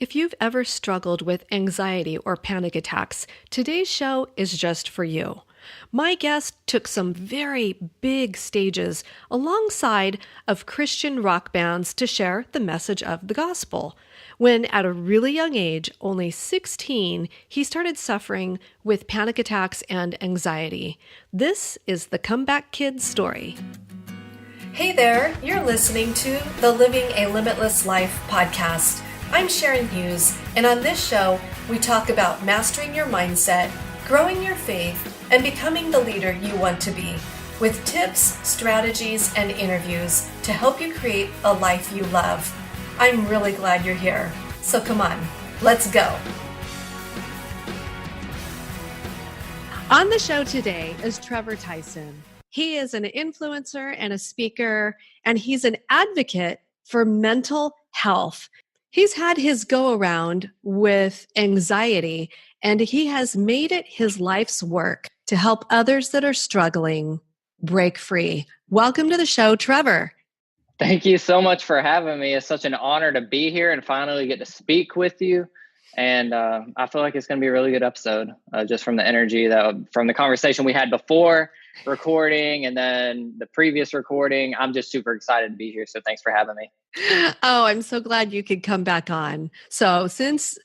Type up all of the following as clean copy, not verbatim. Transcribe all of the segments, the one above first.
If you've ever struggled with anxiety or panic attacks, today's show is just for you. My guest took some very big stages alongside of Christian rock bands to share the message of the gospel. When at a really young age, only 16, he started suffering with panic attacks and anxiety. This is the Comeback Kid's story. Hey there, you're listening to the Living a Limitless Life podcast. I'm Sharon Hughes, and on this show, we talk about mastering your mindset, growing your faith, and becoming the leader you want to be, with tips, strategies, and interviews to help you create a life you love. I'm really glad you're here. So come on, let's go. On the show today is Trevor Tyson. He is an influencer and a speaker, and he's an advocate for mental health. He's had his go around with anxiety, and he has made it his life's work to help others that are struggling break free. Welcome to the show, Trevor. Thank you so much for having me. It's such an honor to be here and finally get to speak with you. And I feel like it's going to be a really good episode, just from the energy from the conversation we had before recording and then the previous recording. I'm just super excited to be here. So thanks for having me. Oh, I'm so glad you could come back on. So since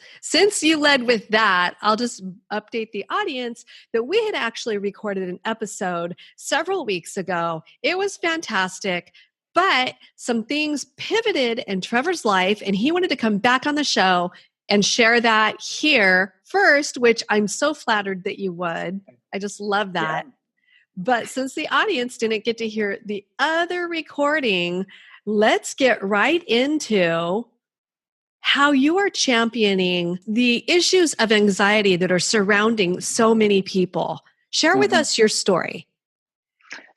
you led with that, I'll just update the audience that we had actually recorded an episode several weeks ago. It was fantastic, but some things pivoted in Trevor's life, and he wanted to come back on the show and share that here first, which I'm so flattered that you would. I just love that. Yeah. But since the audience didn't get to hear the other recording, let's get right into how you are championing the issues of anxiety that are surrounding so many people. Share with us your story.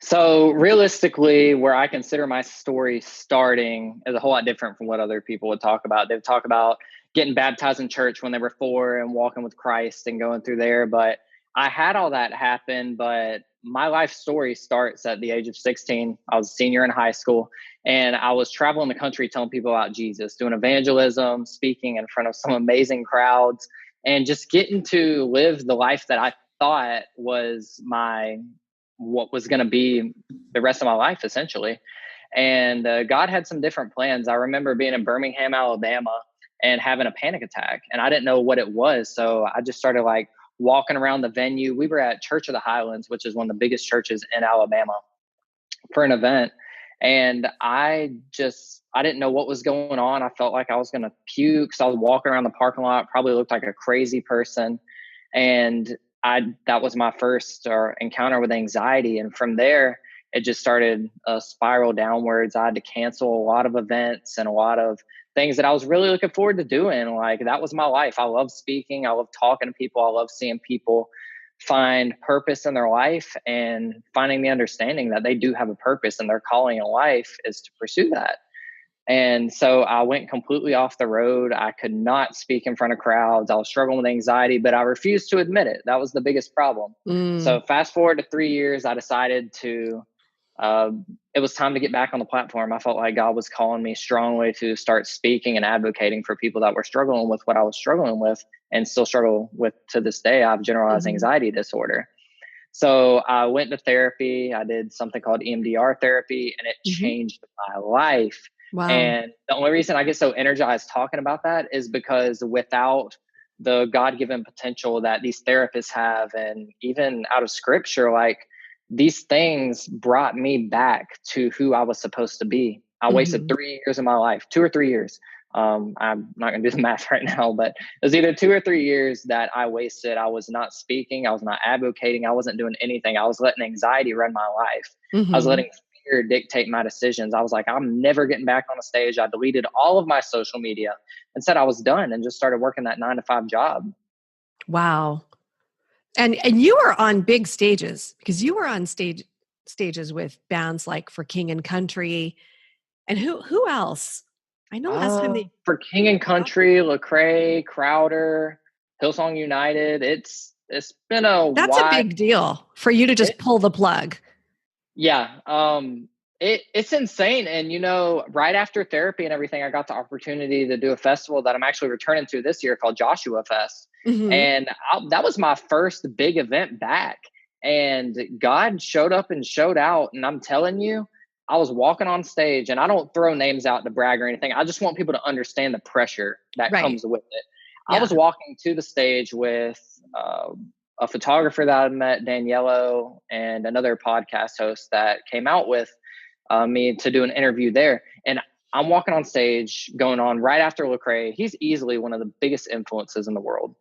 So realistically, where I consider my story starting is a whole lot different from what other people would talk about. They'd talk about getting baptized in church when they were 4 and walking with Christ and going through there. But I had all that happen, but my life story starts at the age of 16. I was a senior in high school, and I was traveling the country telling people about Jesus, doing evangelism, speaking in front of some amazing crowds, and just getting to live the life that I thought was what was going to be the rest of my life, essentially. And God had some different plans. I remember being in Birmingham, Alabama, and having a panic attack, and I didn't know what it was. So I just started walking around the venue. We were at Church of the Highlands, which is one of the biggest churches in Alabama, for an event. And I didn't know what was going on. I felt like I was going to puke. So I was walking around the parking lot, probably looked like a crazy person. And that was my first encounter with anxiety. And from there, it just started a spiral downwards. I had to cancel a lot of events and a lot of things that I was really looking forward to doing. That was my life. I love speaking. I love talking to people. I love seeing people find purpose in their life and finding the understanding that they do have a purpose, and their calling in life is to pursue that. And so I went completely off the road. I could not speak in front of crowds. I was struggling with anxiety, but I refused to admit it. That was the biggest problem. So fast forward to 3 years, I decided it was time to get back on the platform. I felt like God was calling me strongly to start speaking and advocating for people that were struggling with what I was struggling with and still struggle with to this day. I have generalized anxiety disorder. So I went to therapy. I did something called EMDR therapy, and it changed my life. Wow. And the only reason I get so energized talking about that is because without the God-given potential that these therapists have, and even out of scripture, these things brought me back to who I was supposed to be. I wasted 3 years of my life, 2 or 3 years. I'm not going to do the math right now, but it was either 2 or 3 years that I wasted. I was not speaking. I was not advocating. I wasn't doing anything. I was letting anxiety run my life. I was letting fear dictate my decisions. I was like, I'm never getting back on a stage. I deleted all of my social media and said I was done and just started working that 9-to-5 job. Wow. And you were on big stages, because you were on stages with bands like For King and Country. And who else? I know last time For King and Country, Lecrae, Crowder, Hillsong United. It's been That's a big deal for you to just pull the plug. Yeah. It's insane. And, right after therapy and everything, I got the opportunity to do a festival that I'm actually returning to this year called Joshua Fest. Hmm. And that was my first big event back. And God showed up and showed out. And I'm telling you, I was walking on stage, and I don't throw names out to brag or anything. I just want people to understand the pressure that Right. comes with it. I Yeah. was walking to the stage with a photographer that I met, Daniello, and another podcast host that came out with me to do an interview there. And I'm walking on stage going on right after Lecrae. He's easily one of the biggest influences in the world.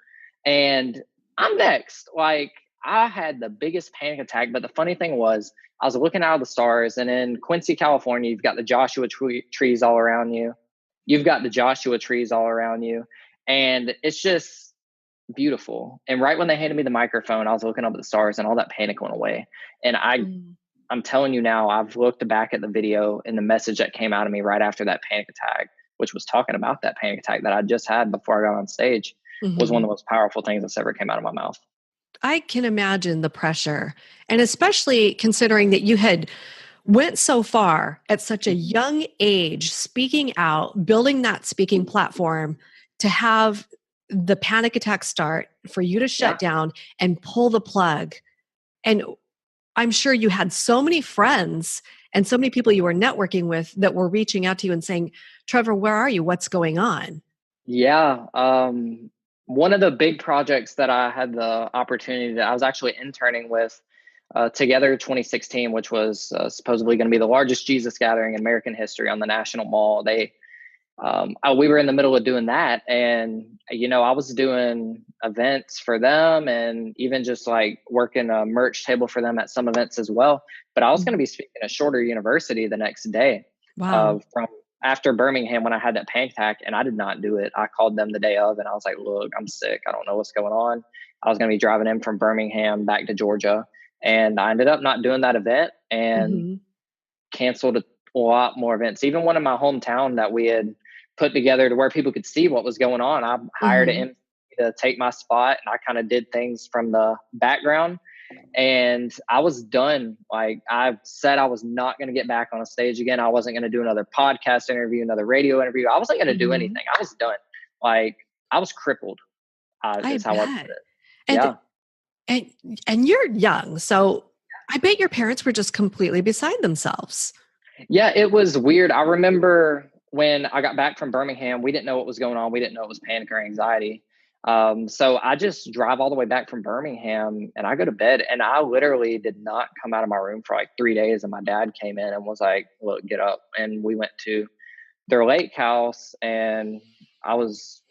And I'm next. Like, I had the biggest panic attack. But the funny thing was, I was looking out of the stars, and in Quincy, California, you've got the Joshua trees all around you. You've got the Joshua trees all around you. And it's just beautiful. And right when they handed me the microphone, I was looking up at the stars, and all that panic went away. And Mm. I'm telling you now, I've looked back at the video, and the message that came out of me right after that panic attack, which was talking about that panic attack that I just had before I got on stage, was one of Hmm. the most powerful things that's ever came out of my mouth. I can imagine the pressure, and especially considering that you had went so far at such a Mhm. young age, speaking out, building that speaking platform, to have the panic attack start, for you to Yeah. shut down and pull the plug. And I'm sure you had so many friends and so many people you were networking with that were reaching out to you and saying, Trevor, where are you? What's going on? Yeah. One of the big projects that I had the opportunity that I was actually interning with Together 2016, which was supposedly going to be the largest Jesus gathering in American history on the National Mall. We were in the middle of doing that, and I was doing events for them, and even just like working a merch table for them at some events as well. But I was going to Mhm. be speaking at Shorter University the next day Wow. from after Birmingham when I had that panic attack, and I did not do it. I called them the day of, and I was like, "Look, I'm sick. I don't know what's going on." I was going to be driving in from Birmingham back to Georgia, and I ended up not doing that event and Hmm. canceled a lot more events. Even one in my hometown that we had put together to where people could see what was going on. I hired an Hmm. MC to take my spot, and I kind of did things from the background. And I was done. Like, I said, I was not going to get back on a stage again. I wasn't going to do another podcast interview, another radio interview. I wasn't going to do Hmm. anything. I was done. Like, I was crippled, I is how I put bet. it. And Yeah. and and you're young, so I bet your parents were just completely beside themselves. Yeah, it was weird. I remember when I got back from Birmingham, we didn't know what was going on. We didn't know it was panic or anxiety. So I just drive all the way back from Birmingham, and I go to bed, and I literally did not come out of my room for like 3 days. And my dad came in and was like, "Look, get up." And we went to their lake house, and I was,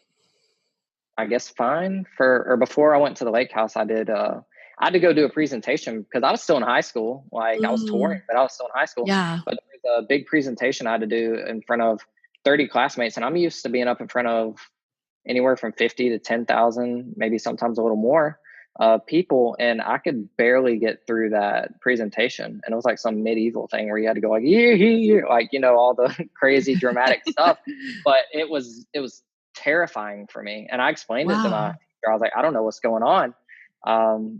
I guess, fine or before I went to the lake house, I had to go do a presentation because I was still in high school. Like, I was touring, Mm, but I was still in high school. yeah. But there was a big presentation I had to do in front of 30 classmates, and I'm used to being up in front of anywhere from 50 to 10,000, maybe sometimes a little more people, and I could barely get through that presentation. And it was like some medieval thing where you had to go like, yeah, yeah, yeah, like, all the crazy dramatic stuff. But it was terrifying for me. And I explained it to my Wow. teacher. I was like, I don't know what's going on.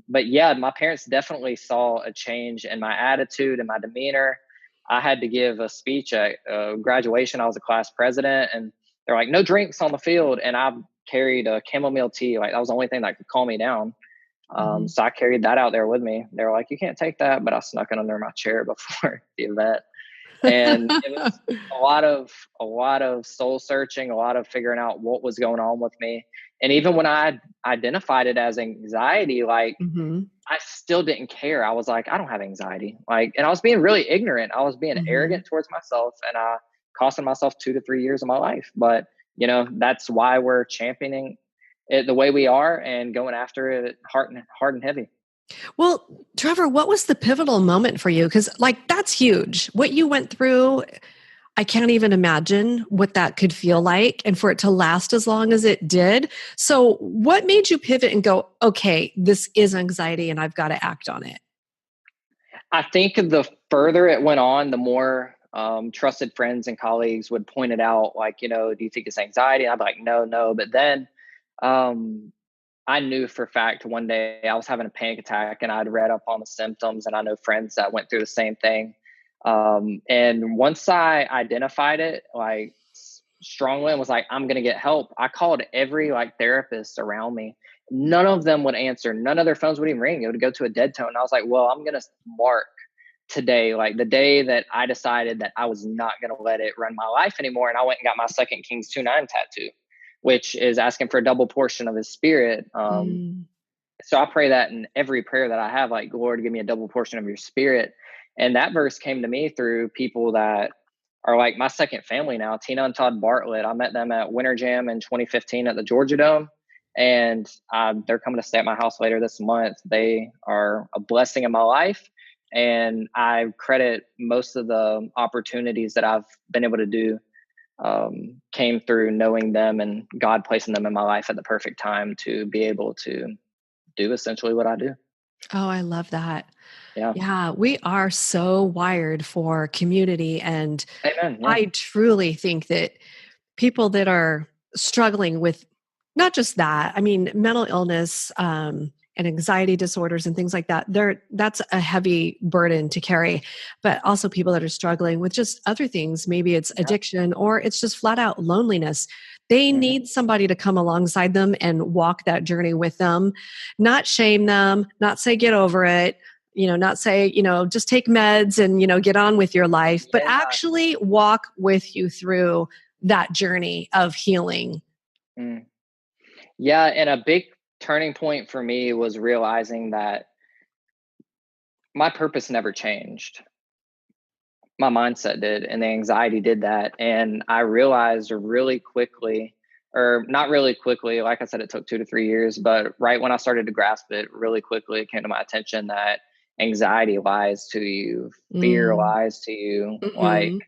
But yeah, my parents definitely saw a change in my attitude and my demeanor. I had to give a speech at graduation. I was a class president, and they're like, no drinks on the field. And I carried a chamomile tea. Like, that was the only thing that could calm me down. Mhm. So I carried that out there with me. They were like, you can't take that. But I snuck it under my chair before the event. And it was a lot of soul searching, a lot of figuring out what was going on with me. And even when I identified it as anxiety, like, Mhm. I still didn't care. I was like, I don't have anxiety. Like, and I was being really ignorant. I was being Mhm. arrogant towards myself, and I costing myself 2 to 3 years of my life. But that's why we're championing it the way we are and going after it hard and heavy. Well, Trevor, what was the pivotal moment for you? Because, like, that's huge. What you went through, I can't even imagine what that could feel like, and for it to last as long as it did. So, what made you pivot and go, okay, this is anxiety and I've got to act on it? I think the further it went on, the more trusted friends and colleagues would point it out. Like, do you think it's anxiety? And I'd be like, no, no. But then um, I knew for a fact one day I was having a panic attack, and I'd read up on the symptoms, and I know friends that went through the same thing. And once I identified it like strongly and was like, I'm going to get help, I called every like therapist around me. None of them would answer. None of their phones would even ring. It would go to a dead tone. And I was like, well, I'm going to mark today, like the day that I decided that I was not going to let it run my life anymore. And I went and got my second Kings 2:9 tattoo, which is asking for a double portion of his spirit. So I pray that in every prayer that I have, like, Lord, give me a double portion of your spirit. And that verse came to me through people that are like my second family now, Tina and Todd Bartlett. I met them at Winter Jam in 2015 at the Georgia Dome. And they're coming to stay at my house later this month. They are a blessing in my life. And I credit most of the opportunities that I've been able to do came through knowing them and God placing them in my life at the perfect time to be able to do essentially what I do. Oh, I love that. Yeah. Yeah, we are so wired for community. And Amen. Yeah. I truly think that people that are struggling with not just that, I mean, mental illness, and anxiety disorders and things like that, that's a heavy burden to carry. But also people that are struggling with just other things, maybe it's Yeah. addiction or it's just flat out loneliness. They Mm-hmm. need somebody to come alongside them and walk that journey with them, not shame them, not say get over it, not say, just take meds and, get on with your life, but Yeah. actually walk with you through that journey of healing. Mm. Yeah. And a big turning point for me was realizing that my purpose never changed. My mindset did, and the anxiety did that. And I realized really quickly, or not really quickly, like I said, it took 2 to 3 years, but right when I started to grasp it really quickly, it came to my attention that anxiety lies to you, fear Mm. lies to you. Like, Hmm.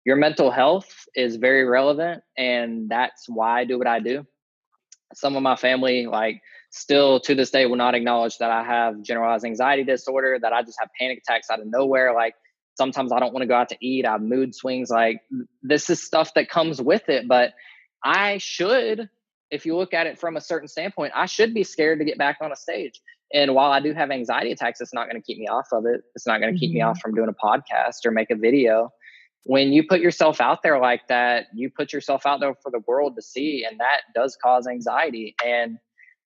your mental health is very relevant, and that's why I do what I do. Some of my family, like, still to this day will not acknowledge that I have generalized anxiety disorder, that I just have panic attacks out of nowhere. Like, sometimes I don't want to go out to eat, I have mood swings. Like, this is stuff that comes with it. But I should, if you look at it from a certain standpoint, I should be scared to get back on a stage. And while I do have anxiety attacks, it's not going to keep me off of it. It's not going to keep me off Hmm. from doing a podcast or make a video. When you put yourself out there like that, you put yourself out there for the world to see, and that does cause anxiety. And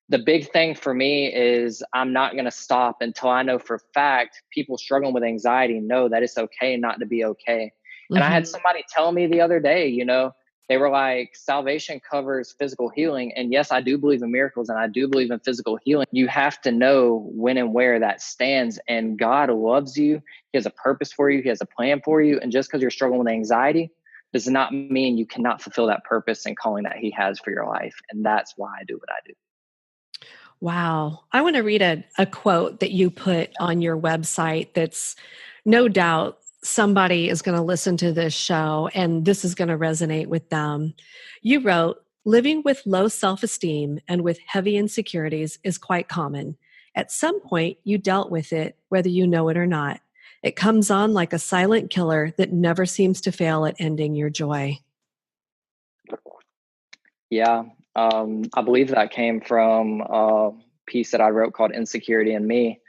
the big thing for me is I'm not going to stop until I know for a fact people struggling with anxiety know that it's okay not to be okay. And I had Hmm. somebody tell me the other day, they were like, salvation covers physical healing. And yes, I do believe in miracles and I do believe in physical healing. You have to know when and where that stands. And God loves you. He has a purpose for you. He has a plan for you. And just because you're struggling with anxiety does not mean you cannot fulfill that purpose and calling that He has for your life. And that's why I do what I do. Wow. I want to read a quote that you put on your website that's no doubt somebody is going to listen to this show and this is going to resonate with them. You wrote, living with low self esteem and with heavy insecurities is quite common. At some point, you dealt with it, whether you know it or not. It comes on like a silent killer that never seems to fail at ending your joy. Yeah. I believe that came from a piece that I wrote called Insecurity in Me.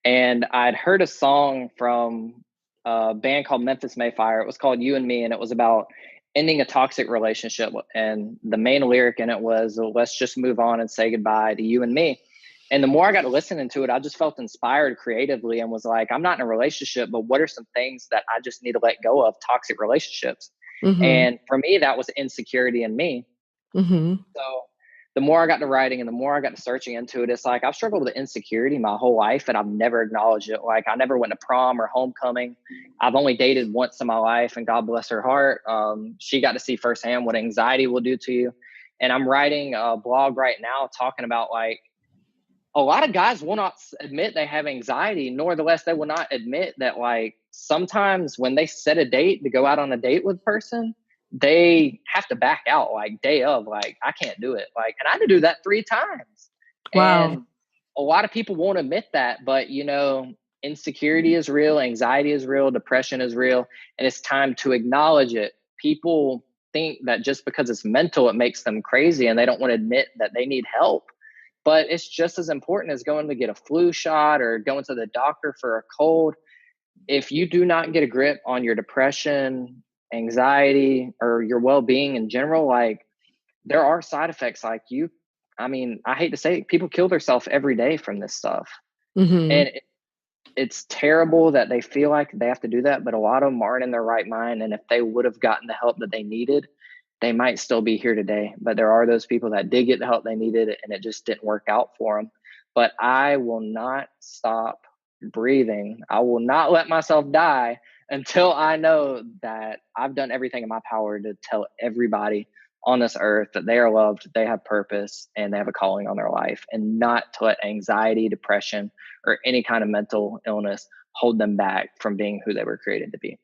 And I'd heard a song from a band called Memphis Mayfire. It was called You and Me, and it was about ending a toxic relationship. And the main lyric in it was, let's just move on and say goodbye to you and me. And the more I got listening to it, I just felt inspired creatively and was like, I'm not in a relationship, but what are some things that I just need to let go of? Toxic relationships. Mm-hmm. And for me, that was insecurity in me. Mm-hmm. So the more I got to writing and the more I got to searching into it, it's like I've struggled with insecurity my whole life and I've never acknowledged it. Like, I never went to prom or homecoming. I've only dated once in my life, and God bless her heart. She got to see firsthand what anxiety will do to you. And I'm writing a blog right now talking about, like, a lot of guys will not admit they have anxiety, nor the less they will not admit that, like, sometimes when they set a date to go out on a date with a person, they have to back out, like, day of, like, I can't do it. Like, and I had to do that 3 times. Wow. And a lot of people won't admit that, but insecurity is real, anxiety is real, depression is real, and it's time to acknowledge it. People think that just because it's mental, it makes them crazy, and they don't want to admit that they need help. But it's just as important as going to get a flu shot or going to the doctor for a cold. if you do not get a grip on your depression, anxiety, or your well-being in general, like there are side effects. Like I mean, I hate to say it, people kill themselves every day from this stuff. Hmm. And it's terrible that they feel like they have to do that, but a lot of them aren't in their right mind. And if they would have gotten the help that they needed, they might still be here today. But there are those people that did get the help they needed and it just didn't work out for them. But I will not stop breathing. I will not let myself die until I know that I've done everything in my power to tell everybody on this earth that they are loved, they have purpose, and they have a calling on their life, and not to let anxiety, depression, or any kind of mental illness hold them back from being who they were created to be.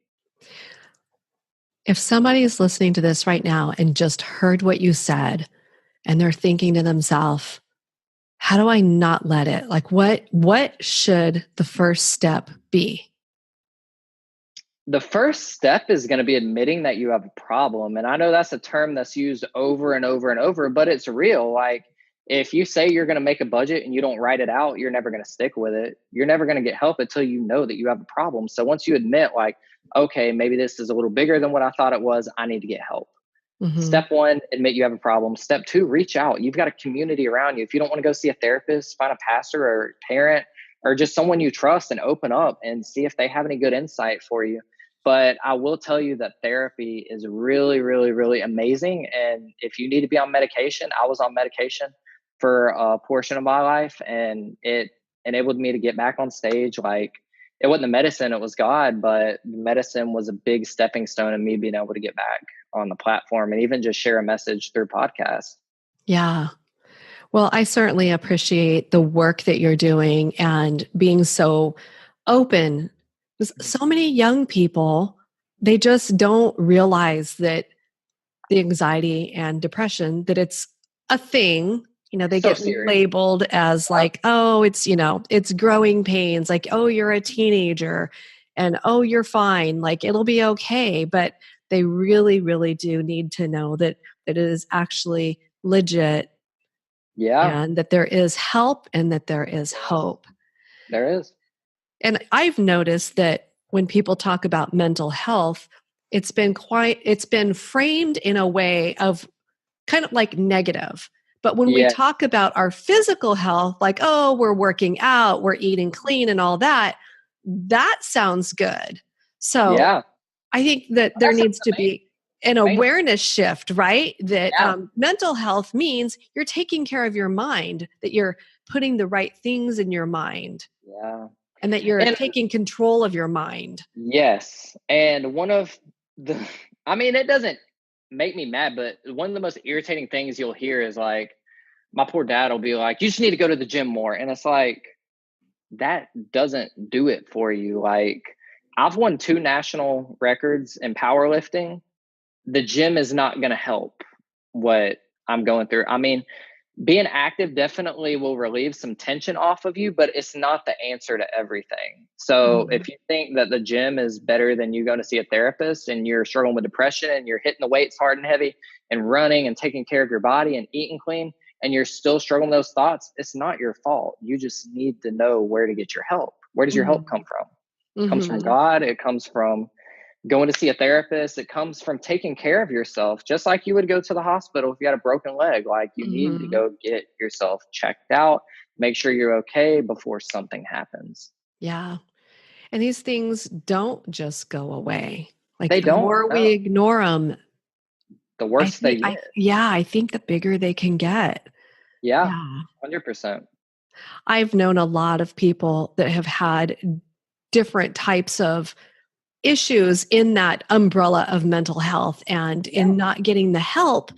If somebody is listening to this right now and just heard what you said and they're thinking to themselves, how do I not let it? Like what should the first step be? The first step is going to be admitting that you have a problem. And I know that's a term that's used over and over and over, but it's real. Like if you say you're going to make a budget and you don't write it out, you're never going to stick with it. You're never going to get help until you know that you have a problem. So once you admit like, okay, maybe this is a little bigger than what I thought it was, I need to get help. Hmm. Step one, admit you have a problem. Step two, reach out. You've got a community around you. If you don't want to go see a therapist, find a pastor or parent or just someone you trust and open up and see if they have any good insight for you. But I will tell you that therapy is really, really, really amazing. And if you need to be on medication, I was on medication for a portion of my life and it enabled me to get back on stage. Like it wasn't the medicine, it was God, but medicine was a big stepping stone in me being able to get back on the platform and even just share a message through podcast. Yeah. Well, I certainly appreciate the work that you're doing and being so open. So many young people, they just don't realize that the anxiety and depression, that it's a thing. They So get serious. labeled as Yep. like, oh, it's growing pains, like, oh, you're a teenager and oh, you're fine, like it'll be okay. But they really, really do need to know that it is actually legit Yeah. and that there is help and that there is Yes. hope. There is. And I've noticed that when people talk about mental health, it's been framed in a way of kind of like negative. But when we Yes. talk about our physical health, like, oh, we're working out, we're eating clean and all that, that sounds good. So Yeah. I think that there That's needs the to be an main thing. awareness shift, right? That Yeah. mental health means you're taking care of your mind, that you're putting the right things in your mind, Yeah. and that you're And taking control of your mind. yes. And one of the, I mean, it doesn't make me mad, but one of the most irritating things you'll hear is like, my poor dad will be like, you just need to go to the gym more. And it's like, that doesn't do it for you. Like, I've won 2 national records in powerlifting. The gym is not going to help what I'm going through. I mean, being active definitely will relieve some tension off of you, but it's not the answer to everything. So Mhm. if you think that the gym is better than you going to see a therapist and you're struggling with depression and you're hitting the weights hard and heavy and running and taking care of your body and eating clean and you're still struggling with those thoughts, it's not your fault. You just need to know where to get your help. Where does your help come Mhm. from? It comes from Mhm. God. It comes from going to see a therapist. It comes from taking care of yourself, just like you would go to the hospital if you had a broken leg. Like you need to Mhm. go get yourself checked out, make sure you're okay before something happens. Yeah. And these things don't just go away. Like They the don't. more we No, ignore them, the worse they get. I think the bigger they can get. Yeah, Yeah. 100%. I've known a lot of people that have had different types of issues in that umbrella of mental health, and Yeah, in not getting the help,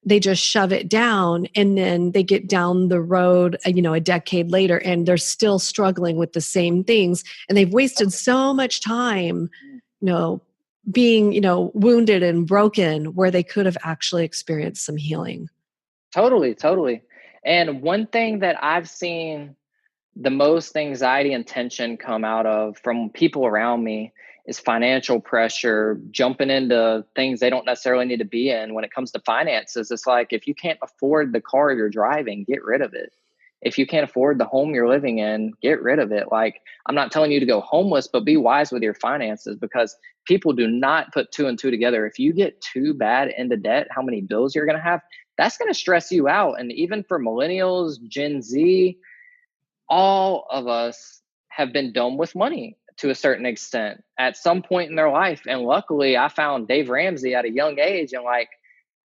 they just shove it down, and then they get down the road, a decade later, and they're still struggling with the same things, and they've wasted so much time, you know being wounded and broken, where they could have actually experienced some healing. totally, totally. And one thing that I've seen the most anxiety and tension come out of from people around me is financial pressure, jumping into things they don't necessarily need to be in when it comes to finances. It's like, if you can't afford the car you're driving, get rid of it. If you can't afford the home you're living in, get rid of it. Like, I'm not telling you to go homeless, but be wise with your finances, because people do not put two and two together. If you get too bad into debt, how many bills you're going to have, that's going to stress you out. And even for millennials, Gen Z, all of us have been dumb with money to a certain extent at some point in their life. And luckily, I found Dave Ramsey at a young age, and like,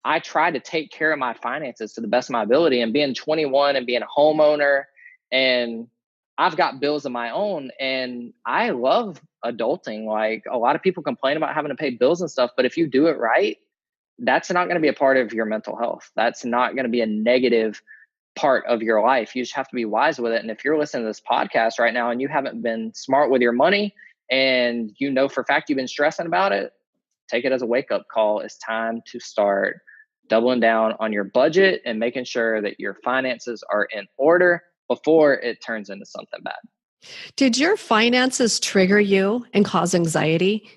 I tried to take care of my finances to the best of my ability. And being 21 and being a homeowner, and I've got bills of my own, and I love adulting. Like, a lot of people complain about having to pay bills and stuff, but if you do it right, that's not going to be a part of your mental health. That's not going to be a negative part of your life. You just have to be wise with it. And if you're listening to this podcast right now and you haven't been smart with your money, and you know for a fact you've been stressing about it, take it as a wake-up call. It's time to start doubling down on your budget and making sure that your finances are in order before it turns into something bad. Did your finances trigger you and cause anxiety?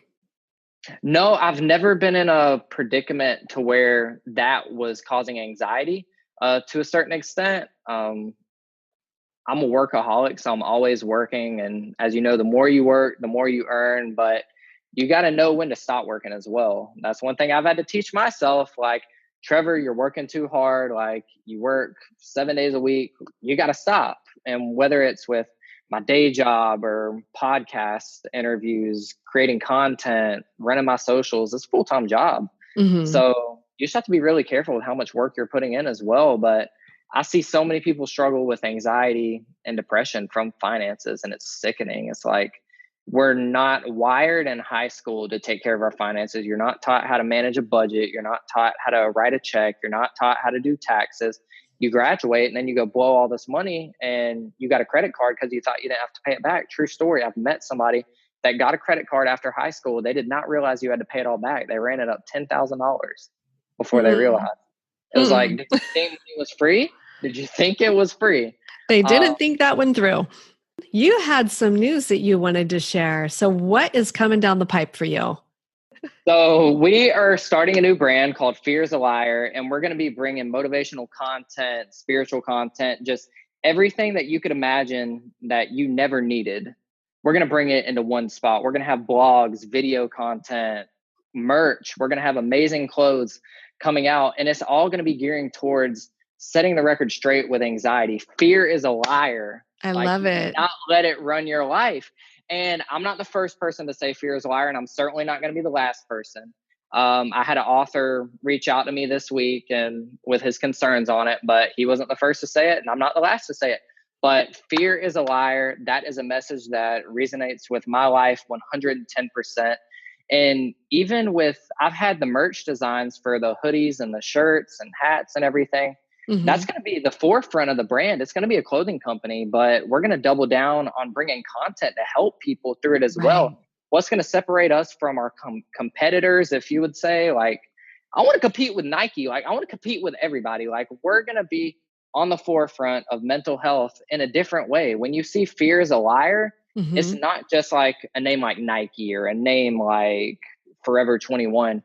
No, I've never been in a predicament to where that was causing anxiety. To a certain extent, I'm a workaholic, so I'm always working. And as you know, the more you work, the more you earn, but you got to know when to stop working as well. That's one thing I've had to teach myself. Like, Trevor, you're working too hard. Like, you work 7 days a week, you got to stop. And whether it's with my day job or podcast interviews, creating content, running my socials, it's a full-time job. Mm-hmm. So you just have to be really careful with how much work you're putting in as well. But I see so many people struggle with anxiety and depression from finances, and it's sickening. It's like, we're not wired in high school to take care of our finances. You're not taught how to manage a budget. You're not taught how to write a check. You're not taught how to do taxes. You graduate and then you go blow all this money, and you got a credit card because you thought you didn't have to pay it back. True story. I've met somebody that got a credit card after high school. They did not realize you had to pay it all back. They ran it up $10,000 before they realized. It was like, did you think it was free? Did you think it was free? They didn't think that one through. You had some news that you wanted to share. So what is coming down the pipe for you? So we are starting a new brand called Fear is a Liar, and we're going to be bringing motivational content, spiritual content, just everything that you could imagine that you never needed. We're going to bring it into one spot. We're going to have blogs, video content, merch. We're going to have amazing clothes coming out, and it's all going to be gearing towards setting the record straight with anxiety. Fear is a liar. I love it. Not let it run your life. And I'm not the first person to say fear is a liar, and I'm certainly not going to be the last person. I had an author reach out to me this week and with his concerns on it, but he wasn't the first to say it, and I'm not the last to say it. But fear is a liar. That is a message that resonates with my life 110%. And even with, I've had the merch designs for the hoodies and the shirts and hats and everything. Mm-hmm. That's going to be the forefront of the brand. It's going to be a clothing company, but we're going to double down on bringing content to help people through it as well. What's going to separate us from our competitors, if you would say? Like, I want to compete with Nike. Like, I want to compete with everybody. Like, we're going to be on the forefront of mental health in a different way. When you see Fear is a Liar, mm-hmm. It's not just like a name like Nike or a name like Forever 21.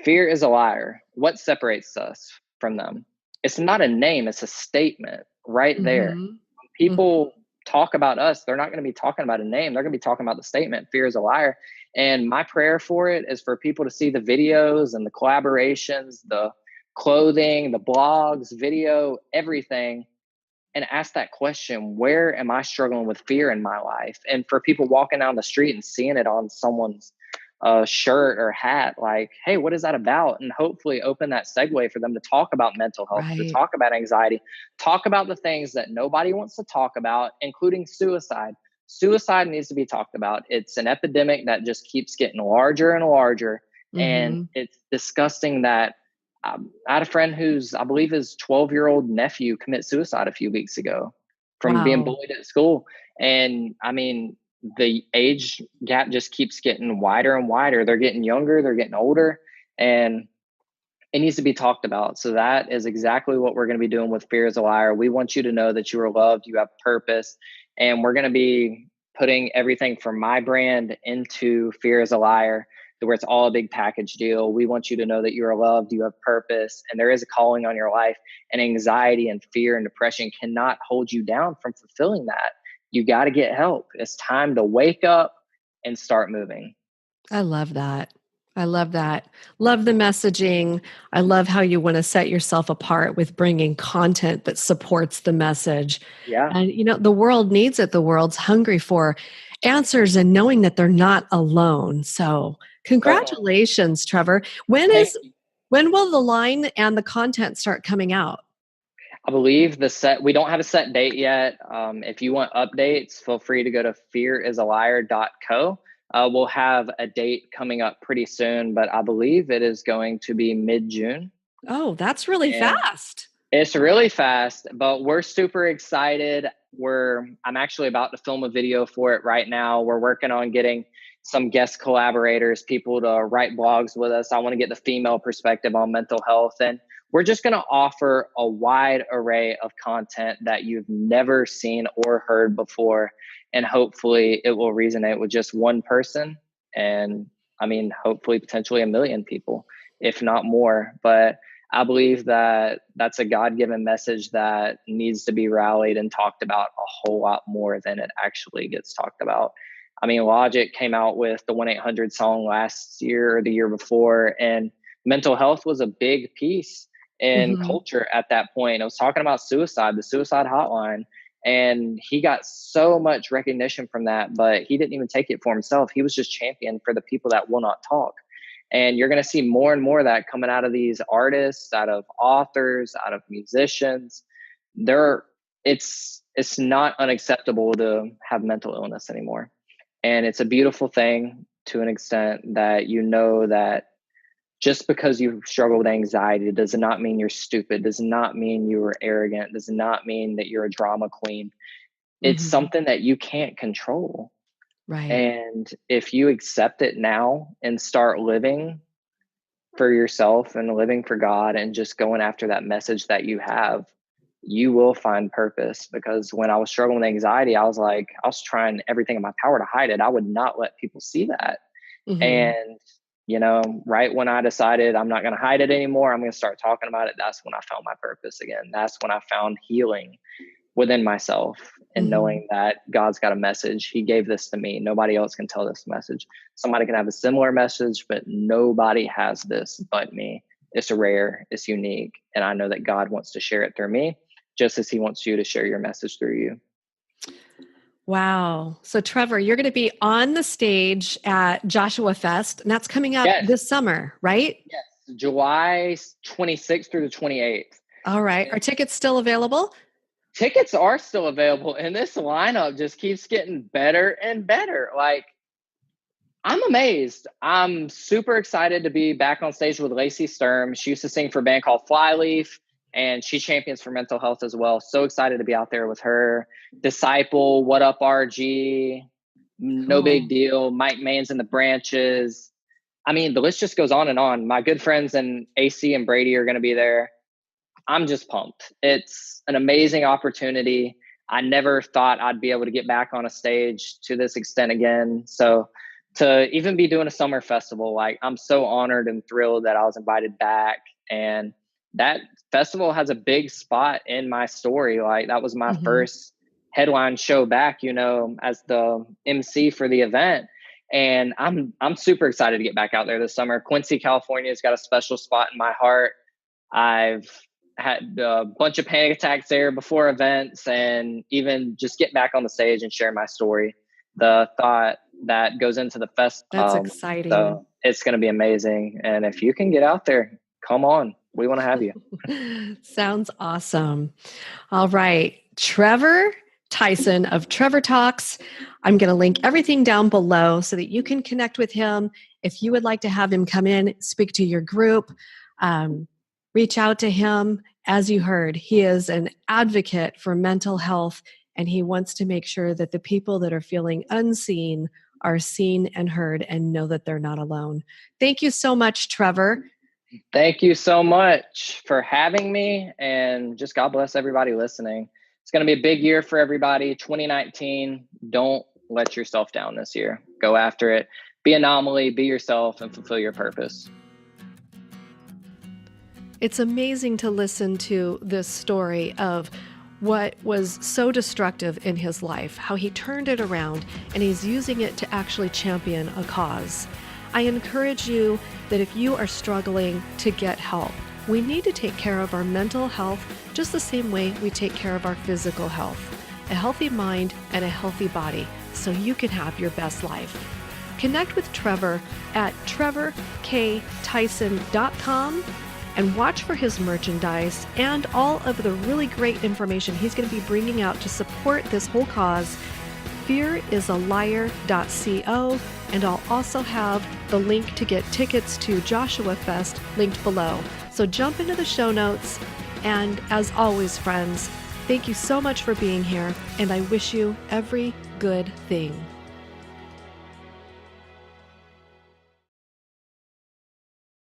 Fear is a liar. What separates us from them? It's not a name, it's a statement right there. Mm-hmm. When people talk about us, they're not going to be talking about a name. They're going to be talking about the statement, Fear is a Liar. And my prayer for it is for people to see the videos and the collaborations, the clothing, the blogs, video, everything, and ask that question, where am I struggling with fear in my life? And for people walking down the street and seeing it on someone's shirt or hat, like, hey, what is that about? And hopefully open that segue for them to talk about mental health, to talk about anxiety, talk about the things that nobody wants to talk about, including suicide. Suicide needs to be talked about. It's an epidemic that just keeps getting larger and larger. Mm-hmm. And it's disgusting that I had a friend who's, I believe his 12-year-old nephew committed suicide a few weeks ago from being bullied at school. And I mean, the age gap just keeps getting wider and wider. They're getting younger, they're getting older, and it needs to be talked about. So that is exactly what we're going to be doing with Fear is a Liar. We want you to know that you are loved, you have purpose, and we're going to be putting everything from my brand into Fear is a Liar. where it's all a big package deal. We want you to know that you are loved, you have purpose, and there is a calling on your life. And anxiety and fear and depression cannot hold you down from fulfilling that. You got to get help. It's time to wake up and start moving. I love that. I love that. Love the messaging. I love how you want to set yourself apart with bringing content that supports the message. Yeah. And, the world needs it. The world's hungry for answers and knowing that they're not alone. So, So congratulations, Trevor. thank you. When will the line and the content start coming out? I believe we don't have a set date yet. If you want updates, feel free to go to fearisaliar.co. We'll have a date coming up pretty soon, but I believe it is going to be mid-June. Oh, that's really And fast. it's really fast, but we're super excited. I'm actually about to film a video for it right now. We're working on getting some guest collaborators, people to write blogs with us. I want to get the female perspective on mental health. And we're just going to offer a wide array of content that you've never seen or heard before. And hopefully it will resonate with just one person. And hopefully potentially a million people, if not more. But I believe that that's a God-given message that needs to be rallied and talked about a whole lot more than it actually gets talked about. Logic came out with the 1-800 song last year or the year before, and mental health was a big piece in Mhm. culture at that point. It was talking about suicide, the suicide hotline, and he got so much recognition from that, but he didn't even take it for himself. He was just champion for the people that will not talk. And you're going to see more and more of that coming out of these artists, out of authors, out of musicians. It's not unacceptable to have mental illness anymore. And it's a beautiful thing to an extent that that just because you struggle with anxiety does not mean you're stupid, does not mean you are arrogant, does not mean that you're a drama queen. It's Mhm. something that you can't control. Right. And if you accept it now and start living for yourself and living for God and just going after that message that you have, you will find purpose. Because when I was struggling with anxiety, I was trying everything in my power to hide it. I would not let people see that. Mhm. And, right when I decided I'm not going to hide it anymore, I'm going to start talking about it. That's when I found my purpose again. That's when I found healing within myself and Mhm. knowing that God's got a message. He gave this to me. Nobody else can tell this message. Somebody can have a similar message, but nobody has this but me. It's rare, it's unique. And I know that God wants to share it through me, just as he wants you to share your message through you. Wow. So, Trevor, you're going to be on the stage at Joshua Fest, and that's coming up Yes, this summer, right? yes. July 26th through the 28th. All right. And Are tickets still available? tickets are still available, and this lineup just keeps getting better and better. I'm amazed. I'm super excited to be back on stage with Lacey Sturm. She used to sing for a band called Flyleaf, and she champions for mental health as well. So excited to be out there with her. Disciple, What Up RG, No Big Cool. Deal, Mike Mains and the Branches. The list just goes on and on. My good friends and AC and Brady are going to be there. I'm just pumped. It's an amazing opportunity. I never thought I'd be able to get back on a stage to this extent again. So to even be doing a summer festival, I'm so honored and thrilled that I was invited back. And that festival has a big spot in my story. That was my Mhm. first headline show back, as the MC for the event. And I'm super excited to get back out there this summer. Quincy, California has got a special spot in my heart. I've had a bunch of panic attacks there before events, and even just get back on the stage and share my story. The thought that goes into the fest. That's exciting. So it's going to be amazing. And if you can get out there, come on. We want to have you. Sounds awesome. All right. Trevor Tyson of Trevor Talks. I'm going to link everything down below so that you can connect with him. If you would like to have him come in, speak to your group, um, reach out to him. As you heard, he is an advocate for mental health, and he wants to make sure that the people that are feeling unseen are seen and heard and know that they're not alone. Thank you so much, Trevor. Thank you so much for having me, and just God bless everybody listening. It's going to be a big year for everybody. 2019. Don't let yourself down this year. Go after it. be anomaly, be yourself, and fulfill your purpose. It's amazing to listen to this story of what was so destructive in his life, how he turned it around, and he's using it to actually champion a cause. I encourage you that if you are struggling to get help, we need to take care of our mental health just the same way we take care of our physical health. A healthy mind and a healthy body so you can have your best life. Connect with Trevor at trevorktyson.com and watch for his merchandise and all of the really great information he's going to be bringing out to support this whole cause. fearisaliar.co, and I'll also have the link to get tickets to Joshua Fest linked below. So jump into the show notes, and as always, friends, thank you so much for being here, and I wish you every good thing.